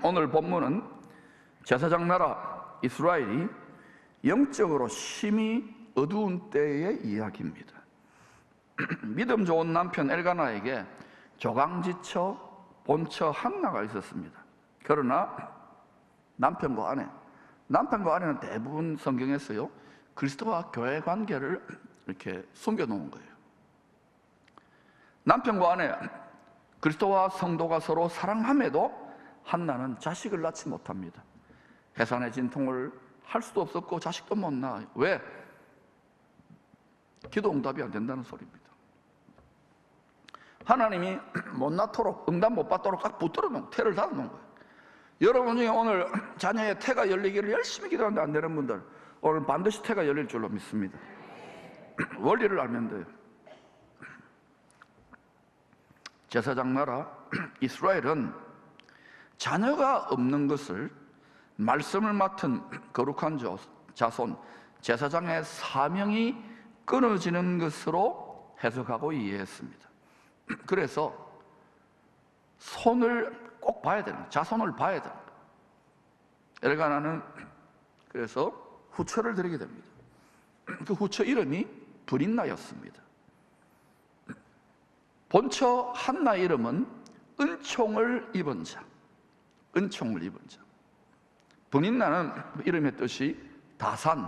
오늘 본문은 제사장 나라 이스라엘이 영적으로 심히 어두운 때의 이야기입니다. 믿음 좋은 남편 엘가나에게 조강지처 본처 한나가 있었습니다. 그러나 남편과 아내는 대부분 성경에서요 그리스도와 교회 관계를 이렇게 숨겨놓은 거예요. 남편과 아내, 그리스도와 성도가 서로 사랑함에도 한나는 자식을 낳지 못합니다. 해산의 진통을 할 수도 없었고 자식도 못 낳아요. 왜? 기도 응답이 안 된다는 소리입니다. 하나님이 못 낳도록, 응답 못 받도록 딱 붙들어 놓은, 태를 닫아 놓은 거예요. 여러분 중에 오늘 자녀의 태가 열리기를 열심히 기도하는데 안 되는 분들, 오늘 반드시 태가 열릴 줄로 믿습니다. 원리를 알면 돼요. 제사장 나라 이스라엘은 자녀가 없는 것을 말씀을 맡은 거룩한 자손 제사장의 사명이 끊어지는 것으로 해석하고 이해했습니다. 그래서 손을 꼭 봐야 되는 거예요. 자손을 봐야 되는 거예요. 엘가나는 그래서 후처를 드리게 됩니다. 그 후처 이름이 브린나였습니다. 본처 한나 이름은 은총을 입은 자, 은총을 입은 자. 브린나는 이름의 뜻이 다산,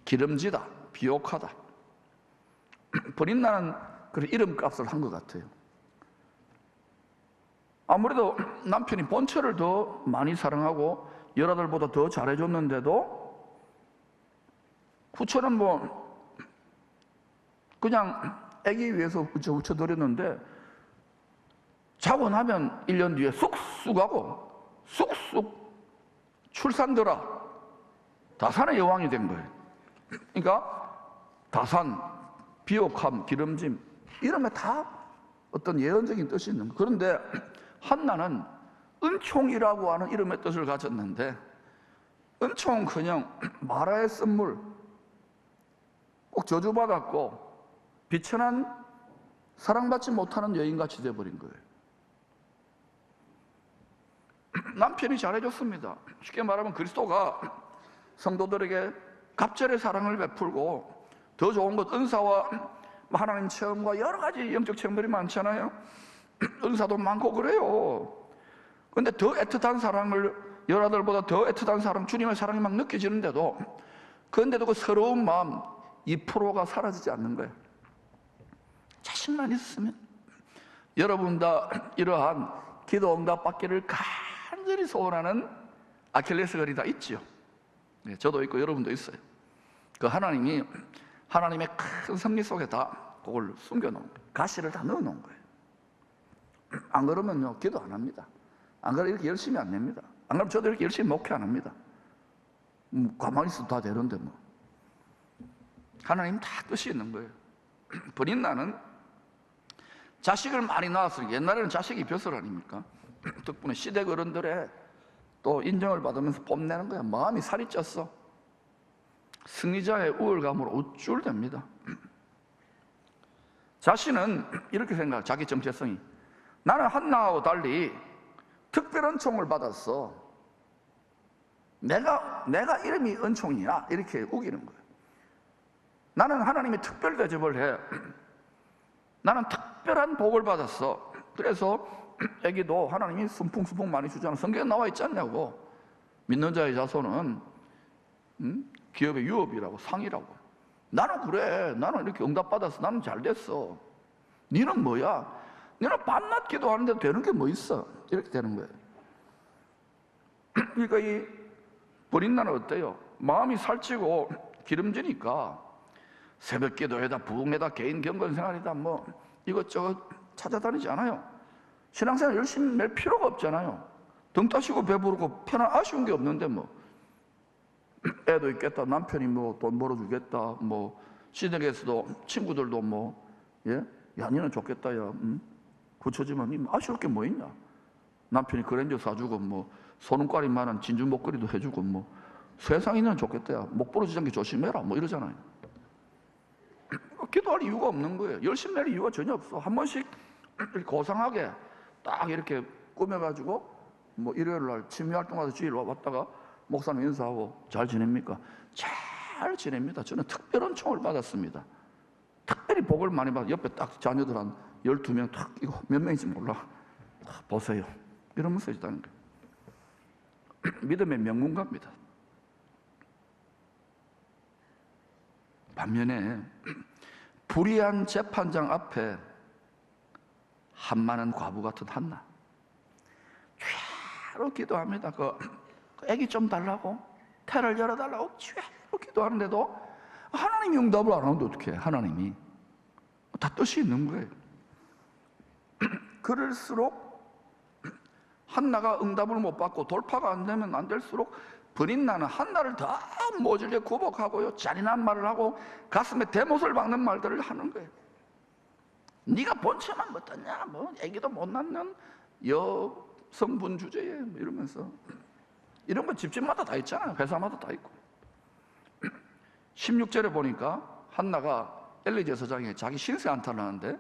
기름지다, 비옥하다. 브린나는 그 이름값을 한 것 같아요. 아무래도 남편이 본처를 더 많이 사랑하고 여자들보다 더 잘해줬는데도 후처는 뭐 그냥 애기 위해서 후처 드렸는데 자고 나면 1년 뒤에 쑥쑥 하고 쑥쑥 출산들아 다산의 여왕이 된 거예요. 그러니까 다산, 비옥함, 기름짐 이름에 다 어떤 예언적인 뜻이 있는 거예요. 그런데 한나는 은총이라고 하는 이름의 뜻을 가졌는데 은총은 그냥 마라의 쓴물, 꼭 저주받았고 비천한 사랑받지 못하는 여인같이 되어버린 거예요. 남편이 잘해줬습니다. 쉽게 말하면 그리스도가 성도들에게 갑절의 사랑을 베풀고 더 좋은 것 은사와 하나님 체험과 여러 가지 영적 체험들이 많잖아요. 은사도 많고 그래요. 그런데 더 애틋한 사랑을, 여러들보다 더 애틋한 사랑, 주님의 사랑이 막 느껴지는데도 그런데도 그 서러운 마음 2%가 사라지지 않는 거예요. 자신만 있으면. 여러분 다 이러한 기도 응답 받기를 간절히 소원하는 아킬레스 건이 다 있죠. 네, 저도 있고 여러분도 있어요. 그 하나님이 하나님의 큰 섭리 속에 다 그걸 숨겨놓은 거예요. 가시를 다 넣어놓은 거예요. 안 그러면요 기도 안 합니다. 안 그러면 이렇게 열심히 안 냅니다. 안 그러면 저도 이렇게 열심히 목회 안 합니다. 가만히 있어도 다 되는데 뭐. 하나님 다 뜻이 있는 거예요. 브린나는 자식을 많이 낳았으니까, 옛날에는 자식이 벼슬 아닙니까? 덕분에 시댁 어른들의 또 인정을 받으면서 뽐내는 거야. 마음이 살이 쪘어. 승리자의 우월감으로 우쭐댑니다. 자신은 이렇게 생각해요. 자기 정체성이. 나는 한나하고 달리 특별한 은총을 받았어. 내가 이름이 은총이야. 이렇게 우기는 거예요. 나는 하나님이 특별 대접을 해. 나는 특별한 복을 받았어. 그래서 애기도 하나님이 순풍순풍 많이 주잖아. 성경에 나와 있지 않냐고. 믿는 자의 자손은 기업의 유업이라고, 상이라고. 나는 그래. 나는 이렇게 응답받아서 나는 잘 됐어. 너는 뭐야? 너는 밤낮 기도하는데도 되는 게 뭐 있어? 이렇게 되는 거예요. 그러니까 이 브린나는 어때요? 마음이 살찌고 기름지니까 새벽 기도에다 부흥에다 개인 경건 생활이다 뭐 이것저것 찾아다니지 않아요. 신앙생활 열심히 낼 필요가 없잖아요. 등 따시고 배부르고 편한 아쉬운 게 없는데 뭐 애도 있겠다, 남편이 뭐 돈 벌어주겠다, 뭐 시댁에서도 친구들도 뭐 예? 야 니는 좋겠다 야 고쳐지면 아쉬울 게 뭐 있냐. 남편이 그랜저 사주고 뭐 소눈깔이만한 진주 목걸이도 해주고 뭐 세상이는 좋겠다 야 목 부러지지 않게 조심해라 뭐 이러잖아요. 기도할 이유가 없는 거예요. 열심히 낼 이유가 전혀 없어. 한 번씩 고상하게 딱 이렇게 꾸며가지고 뭐 일요일 날 취미활동 가서 주일 왔다가 목사님 인사하고 잘 지냅니까? 잘 지냅니다. 저는 특별한 총을 받았습니다. 특별히 복을 많이 받아. 옆에 딱 자녀들 한 12명 탁 끼고 몇 명인지 몰라. 보세요. 이러면서 있다는 거예요. 믿음의 명문가입니다. 반면에 불의한 재판장 앞에 한많은 과부 같은 한나, 죄로 기도합니다. 그 애기 좀 달라고, 태를 열어달라고 죄로 기도하는데도 하나님이 응답을 안 하는데 어떻게 해? 하나님이 다 뜻이 있는 거예요. 그럴수록 한나가 응답을 못 받고 돌파가 안 되면 안 될수록 브린나는 한나를 더 모질게 구박하고요, 잔인한 말을 하고 가슴에 대못을 박는 말들을 하는 거예요. 네가 본체만 못했냐, 뭐 애기도 못 낳는 여성분 주제에 뭐 이러면서, 이런 건 집집마다 다 있잖아요. 회사마다 다 있고. 16절에 보니까 한나가 엘리 제사장에 자기 신세 한탄을 하는데,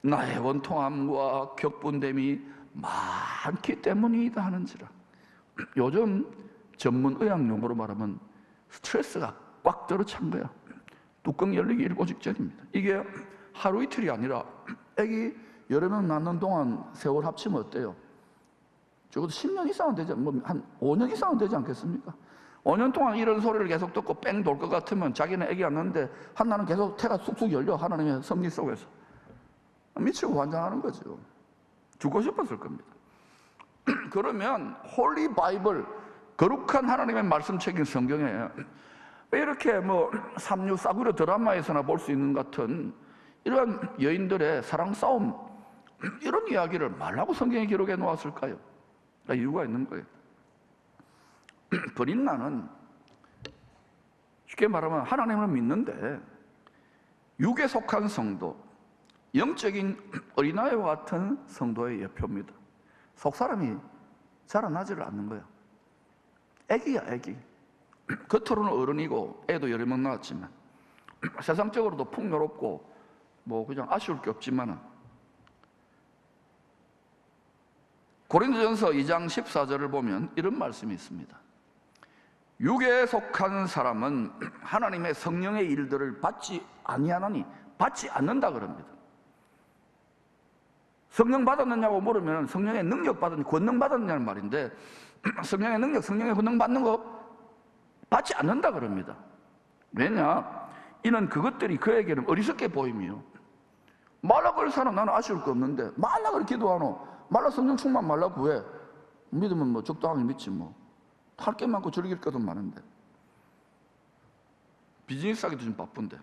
나의 원통함과 격분됨이 많기 때문이다 하는지라. 요즘 전문 의학 용어로 말하면 스트레스가 꽉 들어찬 거야. 뚜껑 열리기 일보 직전입니다. 이게 하루 이틀이 아니라 애기 여러 명 낳는 동안 세월 합치면 어때요? 적어도 10년 이상은 되지, 뭐 한 5년 이상은 되지 않겠습니까? 5년 동안 이런 소리를 계속 듣고 뺑 돌 것 같으면 자기는 애기 안 낳는데 한나는 계속 태가 쑥쑥 열려. 하나님의 섭리 속에서 미치고 환장하는 거죠. 죽고 싶었을 겁니다. 그러면 홀리 바이블, 거룩한 하나님의 말씀책인 성경에 왜 이렇게 뭐 삼류 싸구려 드라마에서나 볼 수 있는 같은 이런 여인들의 사랑 싸움, 이런 이야기를 말라고 성경에 기록해 놓았을까요? 이유가 있는 거예요. 브린나는 쉽게 말하면 하나님을 믿는데 육에 속한 성도, 영적인 어린아이와 같은 성도의 예표입니다. 속사람이 자라나지를 않는 거야. 애기야, 애기. 겉으로는 어른이고 애도 여러 명 낳았지만 세상적으로도 풍요롭고 뭐 그냥 아쉬울 게 없지만은, 고린도전서 2장 14절을 보면 이런 말씀이 있습니다. 육에 속한 사람은 하나님의 성령의 일들을 받지 아니하나니, 받지 않는다 그럽니다. 성령 받았느냐고 물으면 성령의 능력 받았느냐, 권능 받았느냐는 말인데, 성령의 능력, 성령의 권능 받는 거 받지 않는다 그럽니다. 왜냐? 이는 그것들이 그에게는 어리석게 보임이요. 말라 그럴 사람 나는 아쉬울 거 없는데, 말라 그래 기도하노, 말라 성령 충만 말라 구해. 믿으면 뭐 적당히 믿지 뭐. 할 게 많고 즐길 것도 많은데, 비즈니스 하기도 좀 바쁜데.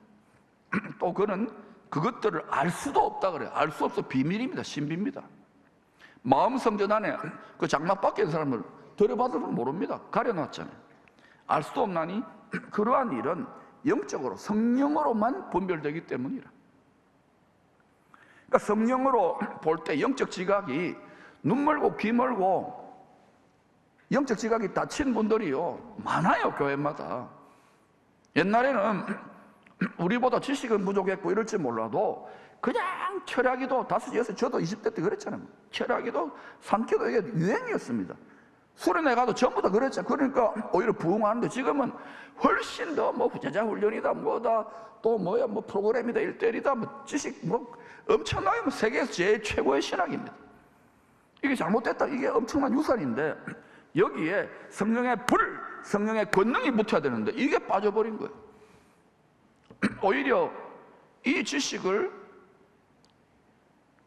또 그는 그것들을 알 수도 없다 그래요. 알 수 없어. 비밀입니다. 신비입니다. 마음 성전 안에 그 장막 밖에 있는 사람을 들여받으면 모릅니다. 가려놨잖아요. 알 수도 없나니 그러한 일은 영적으로 성령으로만 분별되기 때문이라. 그러니까 성령으로 볼 때 영적 지각이, 눈 멀고 귀 멀고 영적 지각이 닫힌 분들이요 많아요. 교회마다. 옛날에는 우리보다 지식은 부족했고 이럴지 몰라도 그냥 철야기도 5, 6, 저도 20대 때 그랬잖아요. 철야기도 삼기도 이게 유행이었습니다. 수련회 가도 전부 다 그랬죠. 그러니까 오히려 부흥하는데, 지금은 훨씬 더 뭐 부자자 훈련이다 뭐다 또 뭐야 뭐 프로그램이다 1:1이다 뭐 지식 뭐 엄청나게 뭐 세계에서 제일 최고의 신학입니다. 이게 잘못됐다. 이게 엄청난 유산인데 여기에 성령의 불, 성령의 권능이 붙어야 되는데 이게 빠져버린 거예요. 오히려 이 지식을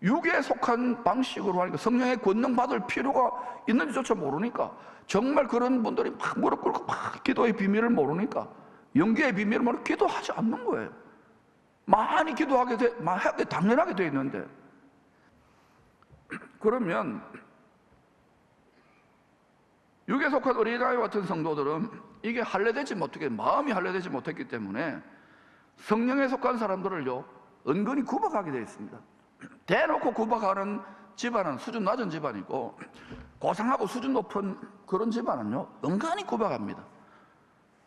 육에 속한 방식으로 하니까 성령의 권능 받을 필요가 있는지조차 모르니까, 정말 그런 분들이 막 무릎 꿇고 막 기도의 비밀을 모르니까, 영계의 비밀을 모르고 기도하지 않는 거예요. 많이 기도하게 당연하게 돼 있는데, 그러면 육에 속한 어린아이 같은 성도들은 이게 할례되지 못하게, 마음이 할례되지 못했기 때문에 성령에 속한 사람들을요 은근히 구박하게 되어 있습니다. 대놓고 구박하는 집안은 수준 낮은 집안이고, 고상하고 수준 높은 그런 집안은요 은근히 구박합니다.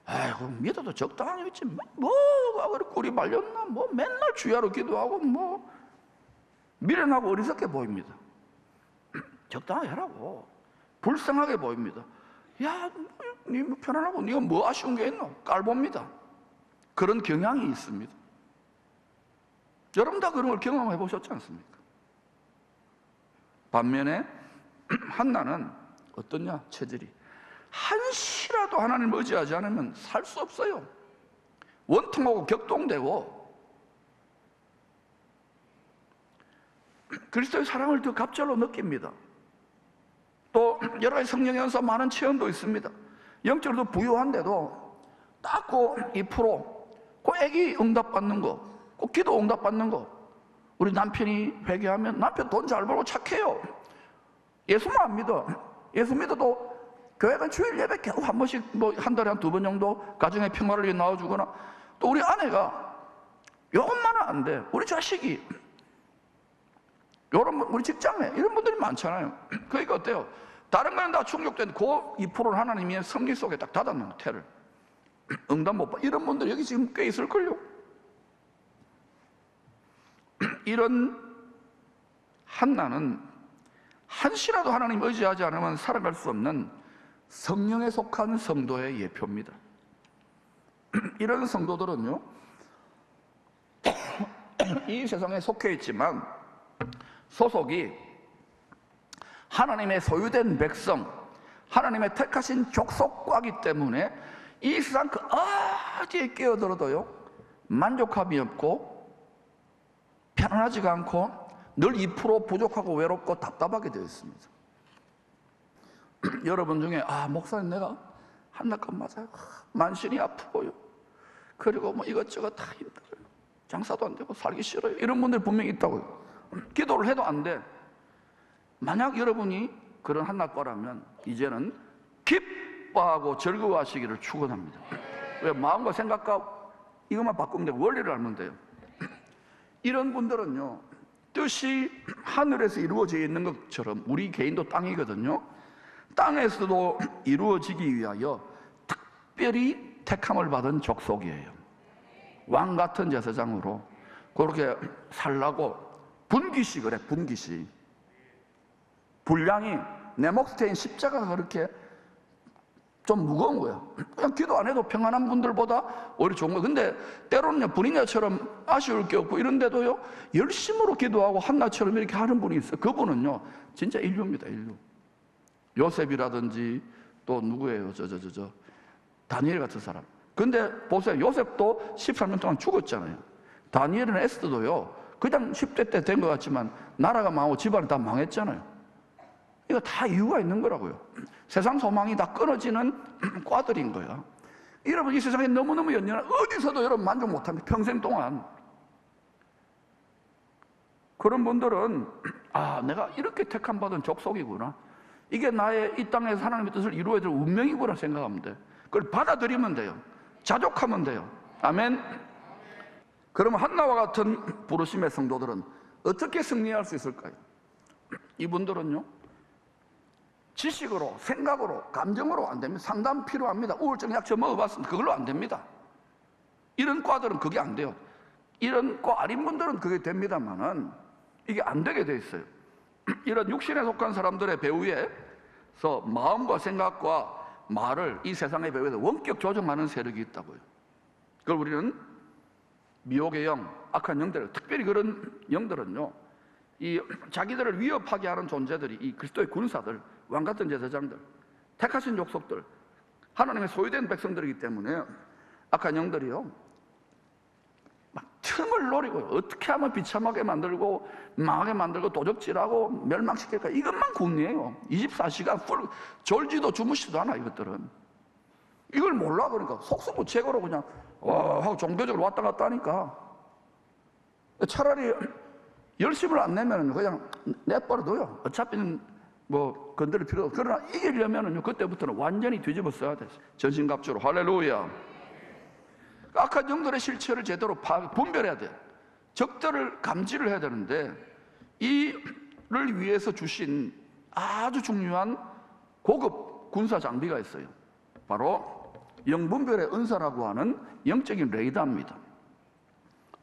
아이고 믿어도 적당히 믿지 뭐가 그렇게 꿀이 말렸나, 뭐 맨날 주야로 기도하고 뭐 미련하고 어리석게 보입니다. 적당히 하라고. 불쌍하게 보입니다. 야, 니 뭐 편안하고 니가 뭐 아쉬운 게 있노? 깔봅니다. 그런 경향이 있습니다. 여러분 다 그런 걸 경험해 보셨지 않습니까? 반면에 한나는 어떠냐? 체질이 한시라도 하나님을 의지하지 않으면 살 수 없어요. 원통하고 격동되고 그리스도의 사랑을 더 갑절로 느낍니다. 또 여러 가지 성령의 연사 많은 체험도 있습니다. 영적으로 부유한데도 딱 그 2%, 그 애기 응답받는 거, 그 기도 응답받는 거. 우리 남편이 회개하면 남편 돈 잘 벌고 착해요. 예수만 안 믿어. 예수 믿어도 교회가 주일 예배 겨우 한 번씩 뭐 한 달에 한 2번 정도 가정의 평화를 위해 나와주거나, 또 우리 아내가 요것만은 안 돼. 우리 자식이 요런 우리 직장에 이런 분들이 많잖아요. 그러니까 어때요? 다른 거는 다 충족된 그 2%는 하나님이 성리 속에 딱 닫아놓은 태를 응답 못 받. 이런 분들 여기 지금 꽤 있을걸요. 이런 한나는 한시라도 하나님 의지하지 않으면 살아갈 수 없는 성령에 속한 성도의 예표입니다. 이런 성도들은요, 이 세상에 속해 있지만 소속이 하나님의 소유된 백성, 하나님의 택하신 족속과기 때문에 이 세상 그 어디에 끼어들어도요 만족함이 없고 편안하지가 않고 늘 2% 부족하고 외롭고 답답하게 되어 있습니다. 여러분 중에 목사님 내가 한나건 맞아요. 만신이 아프고요. 그리고 뭐 이것저것 다 힘들어요. 장사도 안 되고 살기 싫어요. 이런 분들 분명히 있다고요. 기도를 해도 안 돼. 만약 여러분이 그런 한나거라면 이제는 기뻐하고 즐거워하시기를 축원합니다. 왜? 마음과 생각과 이것만 바꾸면 돼요. 원리를 알면 돼요. 이런 분들은요, 뜻이 하늘에서 이루어져 있는 것처럼 우리 개인도 땅이거든요. 땅에서도 이루어지기 위하여 특별히 택함을 받은 족속이에요. 왕 같은 제사장으로 그렇게 살라고. 분깃이 그래, 분깃이. 분량이 내 몫에 대한 십자가가 그렇게 좀 무거운 거예요. 그냥 기도 안 해도 평안한 분들보다 오히려 좋은 거예요. 근데 때로는 분이냐처럼 아쉬울 게 없고 이런데도요 열심으로 기도하고 한나처럼 이렇게 하는 분이 있어요. 그분은요 진짜 인류입니다. 인류. 요셉이라든지 또 누구예요? 다니엘 같은 사람. 근데 보세요, 요셉도 13년 동안 죽었잖아요. 다니엘은 에스더도요 그냥 10대 때 된 것 같지만 나라가 망하고 집안이 다 망했잖아요. 이거 다 이유가 있는 거라고요. 세상 소망이 다 끊어지는 과들인 거야. 여러분 이 세상에 너무너무 연연한, 어디서도 여러분 만족 못합니다. 평생 동안. 그런 분들은 내가 이렇게 택함 받은 족속이구나, 이게 나의 이 땅에서 하나님의 뜻을 이루어야 될 운명이구나 생각하면 돼. 그걸 받아들이면 돼요. 자족하면 돼요. 아멘. 그러면 한나와 같은 부르심의 성도들은 어떻게 승리할 수 있을까요? 이분들은요 지식으로, 생각으로, 감정으로 안 됩니다. 상담 필요합니다. 우울증 약초 먹어봤습니다. 그걸로 안 됩니다. 이런 과들은 그게 안 돼요. 이런 과 아닌 분들은 그게 됩니다만은 이게 안 되게 돼 있어요. 이런 육신에 속한 사람들의 배후에서 마음과 생각과 말을 이 세상의 배후에서 원격 조정하는 세력이 있다고요. 그걸 우리는 미혹의 영, 악한 영들, 특별히 그런 영들은요 이 자기들을 위협하게 하는 존재들이 이 그리스도의 군사들, 왕같은 제사장들, 택하신 족속들, 하나님의 소유된 백성들이기 때문에 악한 영들이요 막 틈을 노리고 어떻게 하면 비참하게 만들고 망하게 만들고 도적질하고 멸망시킬까, 이것만 궁리해요. 24시간 풀 졸지도 주무시지도 않아. 이것들은 이걸 몰라. 그러니까 속수무책으로 그냥 하고 종교적으로 왔다 갔다 하니까 차라리 열심을 안 내면 그냥 내버려둬요. 어차피는 뭐 건드릴 필요 없고. 그러나 이기려면은요 그때부터는 완전히 뒤집어 써야 돼. 전신갑주로. 할렐루야. 악한 영들의 실체를 제대로 분별해야 돼. 적들을 감지를 해야 되는데 이를 위해서 주신 아주 중요한 고급 군사 장비가 있어요. 바로 영분별의 은사라고 하는 영적인 레이더입니다.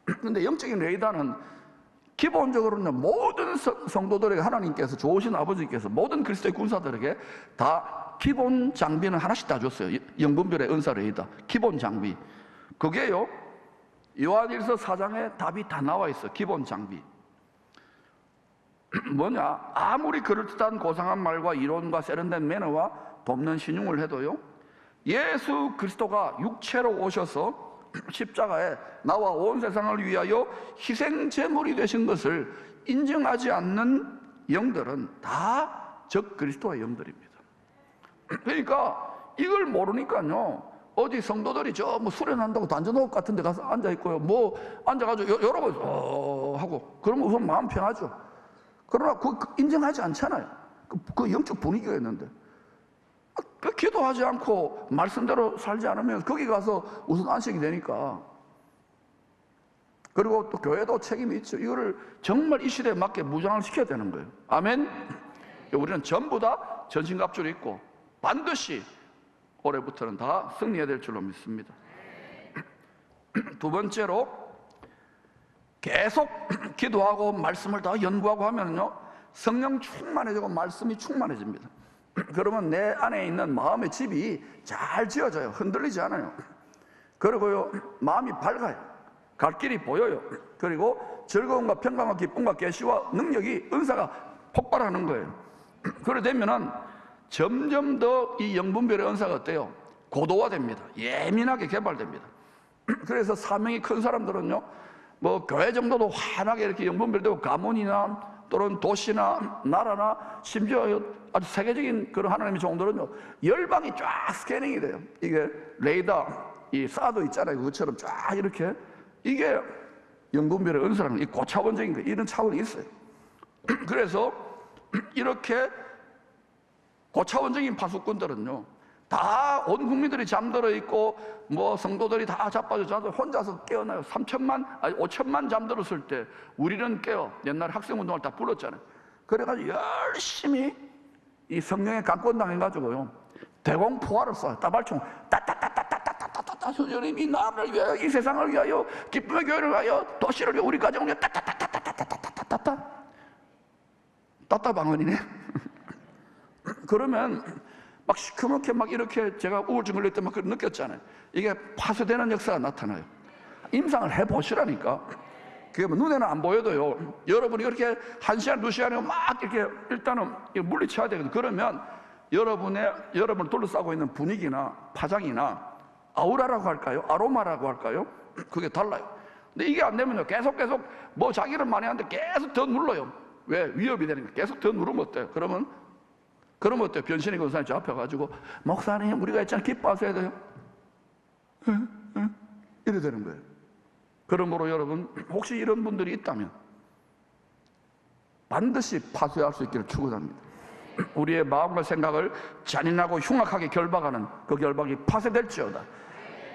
그런데 영적인 레이더는 기본적으로는 모든 성도들에게 하나님께서, 좋으신 아버지께서 모든 그리스도의 군사들에게 다 기본 장비는 하나씩 다 줬어요. 영분별의 은사를 의다 기본 장비. 그게요, 요한일서 4장에 답이 다 나와 있어. 기본 장비 뭐냐? 아무리 그럴듯한 고상한 말과 이론과 세련된 매너와 돕는 신용을 해도요, 예수 그리스도가 육체로 오셔서 십자가에 나와 온 세상을 위하여 희생 제물이 되신 것을 인정하지 않는 영들은 다 적 그리스도의 영들입니다. 그러니까 이걸 모르니까요, 어디 성도들이 저 뭐 수련한다고 단전호흡 같은 데 가서 앉아 있고요, 뭐 앉아가지고 여러 번 하고 그러면 우선 마음 편하죠. 그러나 그 인정하지 않잖아요. 그 영적 분위기가 있는데, 그 기도하지 않고 말씀대로 살지 않으면 거기 가서 우선 안식이 되니까. 그리고 또 교회도 책임이 있죠. 이거를 정말 이 시대에 맞게 무장을 시켜야 되는 거예요. 아멘. 우리는 전부 다 전신갑주를 입고 반드시 올해부터는 다 승리해야 될 줄로 믿습니다. 두 번째로, 계속 기도하고 말씀을 다 연구하고 하면요, 성령 충만해지고 말씀이 충만해집니다. 그러면 내 안에 있는 마음의 집이 잘 지어져요. 흔들리지 않아요. 그리고요, 마음이 밝아요. 갈 길이 보여요. 그리고 즐거움과 평강과 기쁨과 계시와 능력이, 은사가 폭발하는 거예요. 그래 되면은 점점 더 이 영분별의 은사가 어때요? 고도화됩니다. 예민하게 개발됩니다. 그래서 사명이 큰 사람들은요, 뭐 교회 정도도 환하게 이렇게 영분별되고, 가문이나 또는 도시나 나라나 심지어 아주 세계적인 그런 하나님의 종들은요, 열방이 쫙 스캐닝이 돼요. 이게 레이더, 이 사도 있잖아요. 그것처럼 쫙 이렇게. 이게 영분별의 은사라는 이 고차원적인 거, 이런 차원이 있어요. 그래서 이렇게 고차원적인 파수꾼들은요, 다 온 국민들이 잠들어 있고 뭐 성도들이 다 자빠져 혼자서 깨어나요. 5천만 잠들었을 때 우리는 깨어. 옛날에 학생운동을 다 불렀잖아요. 그래가지고 열심히 이 성령에 강권당해가지고요, 대공포화를 쏴요. 따발총 따따따따따따따따따. 주님 이 나라를 위하여, 이 세상을 위하여, 기쁨의 교회를 위하여, 도시를 위하여, 우리 가정을 위하여 따따따따따따따따따. 따따방언이네. 그러면 막 시커멓게 막 이렇게, 제가 우울증 걸릴 때 막 느꼈잖아요. 이게 파쇄되는 역사가 나타나요. 임상을 해보시라니까. 그게 뭐 눈에는 안 보여도요, 여러분이 이렇게 1시간, 2시간에 막 이렇게 일단은 물리쳐야 되거든요. 그러면 여러분을 둘러싸고 있는 분위기나 파장이나 아우라라고 할까요? 아로마라고 할까요? 그게 달라요. 근데 이게 안 되면요, 계속 뭐 자기를 많이 하는데 계속 더 눌러요. 왜? 위협이 되니까. 계속 더 누르면 어때요? 그러면 어때요? 변신의 권사님 잡혀가지고, 목사님 우리가 있잖아요, 기뻐하셔야 돼요. 이래 되는 거예요. 그러므로 여러분, 혹시 이런 분들이 있다면 반드시 파쇄할 수 있기를 축원합니다. 우리의 마음과 생각을 잔인하고 흉악하게 결박하는 그 결박이 파쇄될지어다.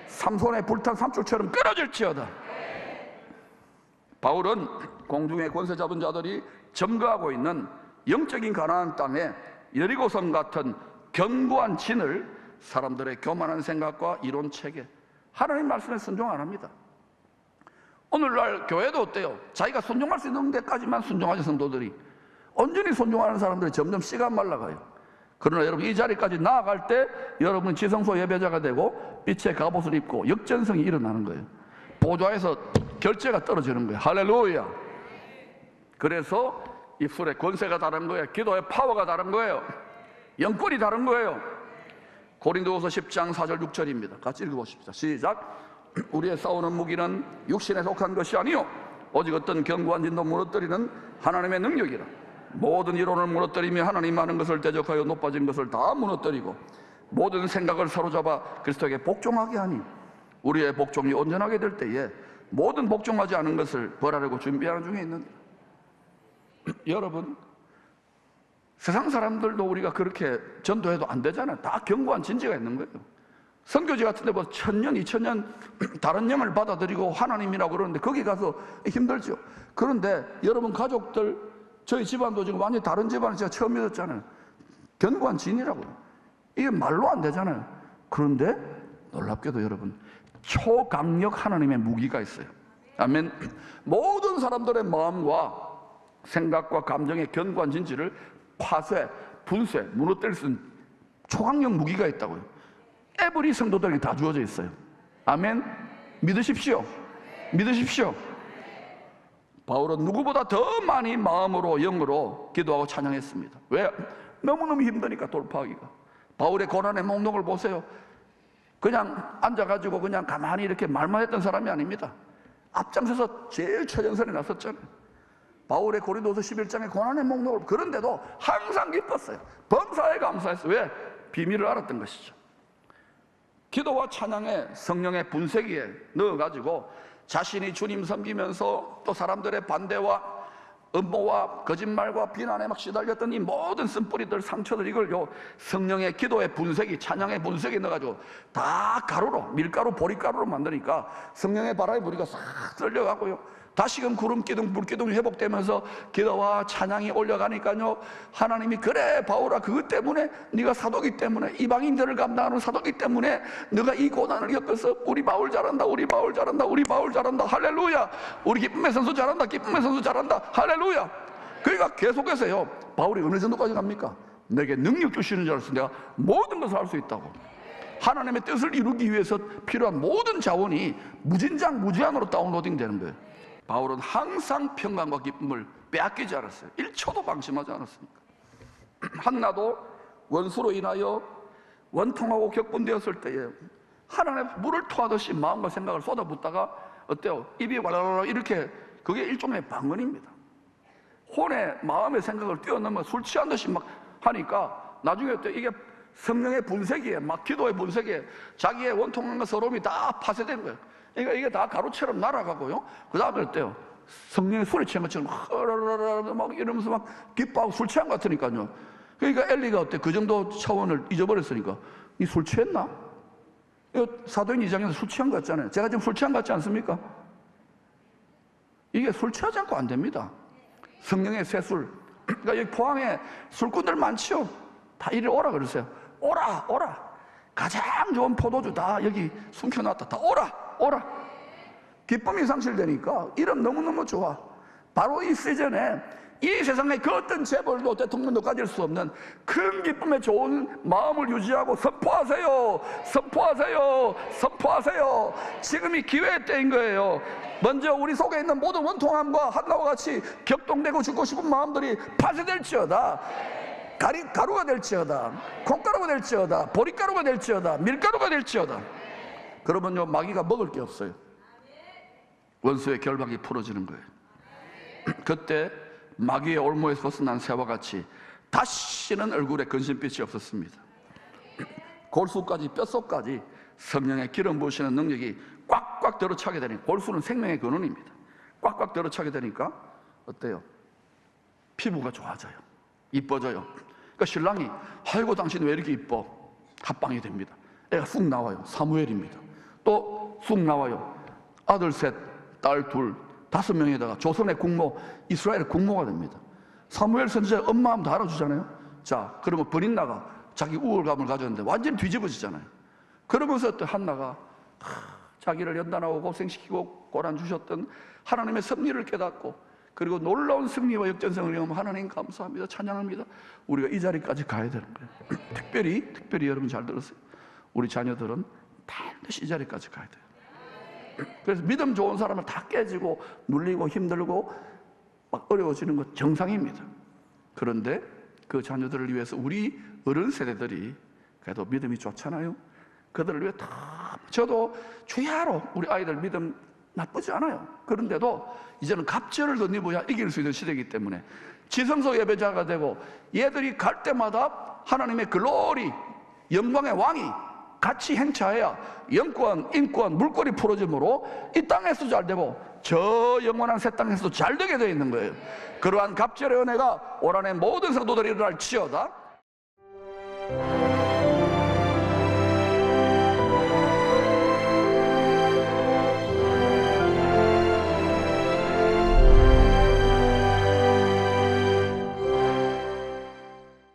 삼손의 불탄 삼줄처럼 끊어질지어다. 바울은 공중의 권세 잡은 자들이 점거하고 있는 영적인 가나안 땅에 여리고성 같은 견고한 진을 사람들의 교만한 생각과 이론 체계, 하나님 말씀에 순종 안 합니다. 오늘날 교회도 어때요? 자기가 순종할 수 있는 데까지만 순종하죠. 성도들이 온전히 순종하는 사람들이 점점 씨가 말라가요. 그러나 여러분, 이 자리까지 나아갈 때 여러분 지성소 예배자가 되고 빛의 갑옷을 입고 역전성이 일어나는 거예요. 보좌에서 결제가 떨어지는 거예요. 할렐루야. 그래서 입술의 권세가 다른 거예요. 기도의 파워가 다른 거예요. 영권이 다른 거예요. 고린도후서 10장 4절 6절입니다. 같이 읽어보십시다. 시작. 우리의 싸우는 무기는 육신에 속한 것이 아니요 오직 어떤 견고한 진도 무너뜨리는 하나님의 능력이라. 모든 이론을 무너뜨리며 하나님 아는 것을 대적하여 높아진 것을 다 무너뜨리고 모든 생각을 사로잡아 그리스도에게 복종하게 하니 우리의 복종이 온전하게 될 때에 모든 복종하지 않은 것을 벌하려고 준비하는 중에 있는데, 여러분, 세상 사람들도 우리가 그렇게 전도해도 안 되잖아요. 다 견고한 진지가 있는 거예요. 선교지 같은 데 뭐 1000년, 2000년 다른 영을 받아들이고 하나님이라고 그러는데 거기 가서 힘들죠. 그런데 여러분 가족들, 저희 집안도 지금 완전히 다른 집안을 제가 처음 믿었잖아요. 견고한 진이라고요. 이게 말로 안 되잖아요. 그런데 놀랍게도 여러분, 초강력 하나님의 무기가 있어요. 아멘. 모든 사람들의 마음과 생각과 감정의 견고한 진지를 파쇄, 분쇄, 무너뜨릴 수 있는 초강력 무기가 있다고요. 에브리 성도들에게 다 주어져 있어요. 아멘. 믿으십시오. 믿으십시오. 바울은 누구보다 더 많이 마음으로 영으로 기도하고 찬양했습니다. 왜? 너무너무 힘드니까 돌파하기가. 바울의 고난의 목록을 보세요. 그냥 앉아가지고 그냥 가만히 이렇게 말만 했던 사람이 아닙니다. 앞장서서 제일 최전선에 나섰잖아요. 바울의 고린도서 11장의 고난의 목록을, 그런데도 항상 기뻤어요. 범사에 감사했어요. 왜? 비밀을 알았던 것이죠. 기도와 찬양에 성령의 분쇄기에 넣어가지고 자신이 주님 섬기면서 또 사람들의 반대와 음모와 거짓말과 비난에 막 시달렸던 이 모든 쓴뿌리들, 상처들, 이걸 성령의 기도의 분쇄기, 찬양의 분쇄기에 넣어가지고 다 가루로, 밀가루, 보리가루로 만드니까 성령의 바람에 우리가 싹 떨려가고요. 다시금 구름 기둥, 불 기둥이 회복되면서 기도와 찬양이 올려가니까요, 하나님이 그래 바울아, 그것 때문에 네가 사도기 때문에, 이방인들을 감당하는 사도기 때문에 네가 이 고난을 겪어서 우리 바울 잘한다, 우리 바울 잘한다, 우리 바울 잘한다, 할렐루야. 우리 기쁨의 선수 잘한다, 기쁨의 선수 잘한다, 할렐루야. 그러니까 계속해서요, 바울이 어느 정도까지 갑니까? 내게 능력 주시는 줄 알았어. 내가 모든 것을 할 수 있다고. 하나님의 뜻을 이루기 위해서 필요한 모든 자원이 무진장 무제한으로 다운로딩 되는 거예요. 바울은 항상 평강과 기쁨을 빼앗기지 않았어요. 1초도 방심하지 않았습니다. 한나도 원수로 인하여 원통하고 격분되었을 때에 하나님의 물을 토하듯이 마음과 생각을 쏟아붓다가 어때요? 입이 와라라라 이렇게, 그게 일종의 방언입니다. 혼의 마음의 생각을 뛰어넘어 술 취한 듯이 막 하니까 나중에 어때요? 이게 성령의 분쇄기에, 막 기도의 분쇄기에 자기의 원통함과 서러움이 다 파쇄된 거예요. 그러니까 이게 다 가루처럼 날아가고요. 그 다음에 어때요? 성령의 술에 취한 것처럼 막 이러면서 막 기뻐하고 술 취한 것 같으니까요. 그러니까 엘리가 어때? 그 정도 차원을 잊어버렸으니까, 니 술 취했나? 사도행 2장에서 술 취한 것 같잖아요. 제가 지금 술 취한 것 같지 않습니까? 이게 술 취하지 않고 안 됩니다. 성령의 새술. 그러니까 여기 포항에 술꾼들 많지요. 다 이리 오라 그러세요. 오라, 오라. 가장 좋은 포도주 다 여기 숨겨놨다. 다 오라, 오라. 기쁨이 상실되니까 이름 너무너무 좋아. 바로 이 시즌에 이 세상의 그 어떤 재벌도 대통령도 가질 수 없는 큰 기쁨의 좋은 마음을 유지하고 선포하세요. 선포하세요. 선포하세요. 지금이 기회의 때인 거예요. 먼저 우리 속에 있는 모든 원통함과 한나와 같이 격동되고 죽고 싶은 마음들이 파쇄될지어다. 가루가 될지어다, 콩가루가 될지어다, 보리가루가 될지어다, 밀가루가 될지어다. 그러면요, 마귀가 먹을 게 없어요. 원수의 결박이 풀어지는 거예요. 그때 마귀의 올무에서 벗어난 새와 같이 다시는 얼굴에 근심빛이 없었습니다. 골수까지 뼛속까지 성령의 기름 부으시는 능력이 꽉꽉 들어차게 되니까, 골수는 생명의 근원입니다. 꽉꽉 들어차게 되니까 어때요? 피부가 좋아져요. 이뻐져요. 그러니까 신랑이 아이고 당신 왜 이렇게 이뻐? 합방이 됩니다. 애가 쑥 나와요. 사무엘입니다. 또 쑥 나와요. 아들 셋, 딸 둘, 5명에다가 조선의 국모, 이스라엘의 국모가 됩니다. 사무엘 선지자 엄마 하면 다 알아주잖아요. 자, 그러면 버린 나가 자기 우월감을 가졌는데 완전히 뒤집어지잖아요. 그러면서 또 한나가 자기를 연단하고 고생시키고 고난 주셨던 하나님의 섭리를 깨닫고, 그리고 놀라운 승리와 역전성을 경험하면 하나님 감사합니다, 찬양합니다. 우리가 이 자리까지 가야 되는 거예요. 특별히 여러분 잘 들었어요. 우리 자녀들은 반드시 이 자리까지 가야 돼요. 그래서 믿음 좋은 사람은 다 깨지고 눌리고 힘들고 막 어려워지는 것 정상입니다. 그런데 그 자녀들을 위해서 우리 어른 세대들이 그래도 믿음이 좋잖아요. 그들을 위해 다, 저도 주야로 우리 아이들 믿음 나쁘지 않아요. 그런데도 이제는 갑절을 덧입어야 이길 수 있는 시대이기 때문에 지성소 예배자가 되고, 얘들이 갈 때마다 하나님의 글로리, 영광의 왕이 같이 행차해야 영권, 인권, 물꼬리 풀어짐으로 이 땅에서도 잘 되고 저 영원한 새 땅에서도 잘 되게 되어 있는 거예요. 그러한 갑절의 은혜가 올 한해 모든 성도들이 일어날지어다.